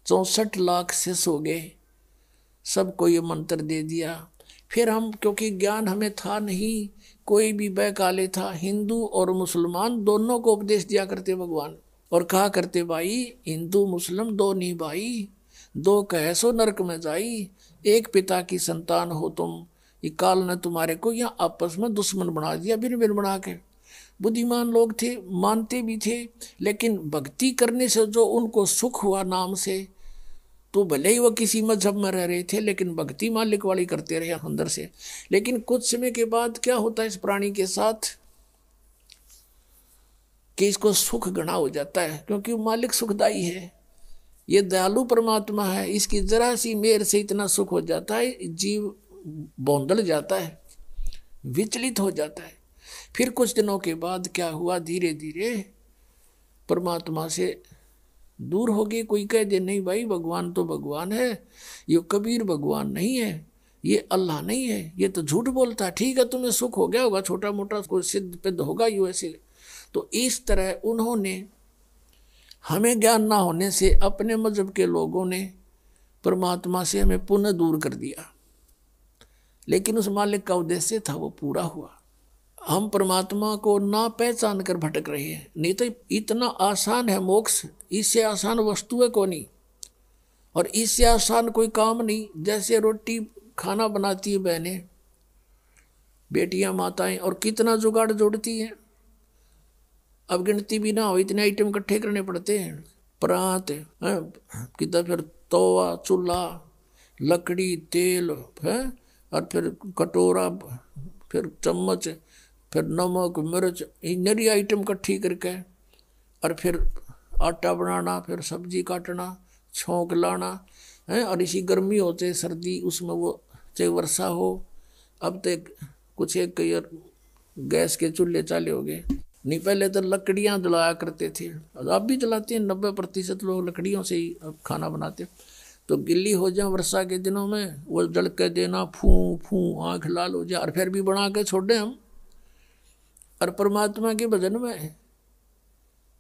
64 लाख शिष्य हो गए, सबको ये मंत्र दे दिया। फिर हम, क्योंकि ज्ञान हमें था नहीं, कोई भी बहकाले था, हिंदू और मुसलमान दोनों को उपदेश दिया करते भगवान, और कहा करते भाई हिंदू मुस्लिम दो नहीं भाई, दो कहे सो नरक में जाई, एक पिता की संतान हो तुम, ये काल ने तुम्हारे को यहाँ आपस में दुश्मन बना दिया, बिन बिन बना के। बुद्धिमान लोग थे, मानते भी थे, लेकिन भक्ति करने से जो उनको सुख हुआ नाम से, तो भले ही वो किसी मजहब में रह रहे थे, लेकिन भक्ति मालिक वाली करते रहे अंदर से। लेकिन कुछ समय के बाद क्या होता है इस प्राणी के साथ कि इसको सुख घना हो जाता है, क्योंकि मालिक सुखदाई है, ये दयालु परमात्मा है, इसकी जरा सी मेहर से इतना सुख हो जाता है, जीव बौंदल जाता है, विचलित हो जाता है। फिर कुछ दिनों के बाद क्या हुआ, धीरे धीरे परमात्मा से दूर हो गए। कोई कह दे नहीं भाई भगवान तो भगवान है, ये कबीर भगवान नहीं है, ये अल्लाह नहीं है, ये तो झूठ बोलता है। ठीक है तुम्हें सुख हो गया होगा, छोटा मोटा कोई सिद्ध पिद्ध होगा यू ऐसे। तो इस तरह उन्होंने, हमें ज्ञान ना होने से अपने मजहब के लोगों ने परमात्मा से हमें पुनः दूर कर दिया, लेकिन उस मालिक का उद्देश्य था वो पूरा हुआ। हम परमात्मा को ना पहचान कर भटक रहे हैं, नहीं तो इतना आसान है मोक्ष, इससे आसान वस्तु है कौन नहीं, और इससे आसान कोई काम नहीं। जैसे रोटी खाना बनाती है बहनें, बेटियां, माताएं, और कितना जुगाड़ जोड़ती हैं, अब गिनती भी ना हो, इतने आइटम इकट्ठे करने पड़ते हैं। परात कितना, फिर तवा, चूल्हा, लकड़ी, तेल है, और फिर कटोरा, फिर चम्मच, फिर नमक, मिर्च, नरी आइटम इकट्ठी करके, और फिर आटा बनाना, फिर सब्जी काटना, छोंक लाना है। और इसी गर्मी हो चाहे सर्दी, उसमें वो चाहे वर्षा हो। अब तो कुछ एक गैस के चूल्हे चाले हो गए, नहीं पहले तो लकड़ियाँ जलाया करते थे, अब भी जलाते हैं, 90% लोग लकड़ियों से ही अब खाना बनाते। तो गिल्ली हो जाए वर्षा के दिनों में, वो जल के देना, फूं फूं आँख लाल हो जाए, और फिर भी बना के छोड़ दें हम। और परमात्मा के भजन में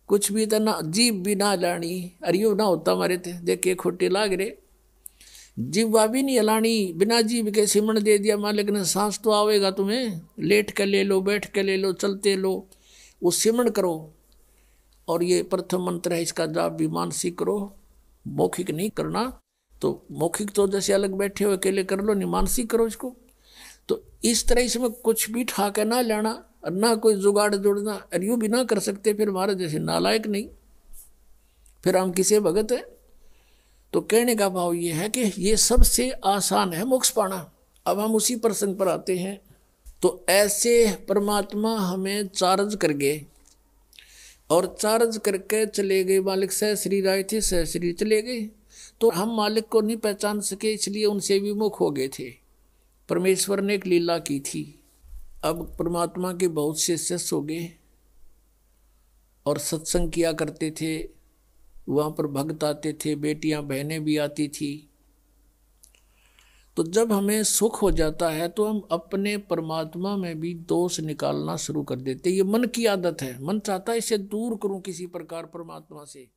कुछ भी तो ना, जीव भी ना लानी, अरियो ना होता हमारे थे, देखे खोटे लाग रहे, जीवा भी नहीं हलानी, बिना जीव के सिमरण दे दिया मालिक ने। सांस तो आवेगा तुम्हें, लेट के ले लो, बैठ के ले लो, चलते लो, वो सिमरण करो। और ये प्रथम मंत्र है, इसका जाप भी मानसिक करो, मौखिक नहीं करना। तो मौखिक तो जैसे अलग बैठे हो अकेले कर लो, नहीं मानसिक करो इसको। तो इस तरह इसमें कुछ भी ठाके ना लेना, और ना कोई जुगाड़ जोड़ना, और यूँ भी ना कर सकते, फिर हमारे जैसे नालायक नहीं, फिर हम किसे भगत है। तो कहने का भाव ये है कि ये सबसे आसान है मोक्ष पाना। अब हम उसी प्रसंग पर आते हैं। तो ऐसे परमात्मा हमें चार्ज कर गए, और चार्ज करके चले गए। मालिक सहश्री राय थे, सहश्री चले गए, तो हम मालिक को नहीं पहचान सके, इसलिए उनसे विमुख हो गए थे। परमेश्वर ने एक लीला की थी। अब परमात्मा के बहुत से शिष्य हो गए, और सत्संग किया करते थे, वहाँ पर भक्त आते थे, बेटियां बहनें भी आती थी। तो जब हमें सुख हो जाता है तो हम अपने परमात्मा में भी दोष निकालना शुरू कर देते। ये मन की आदत है, मन चाहता है इसे दूर करूं किसी प्रकार परमात्मा से।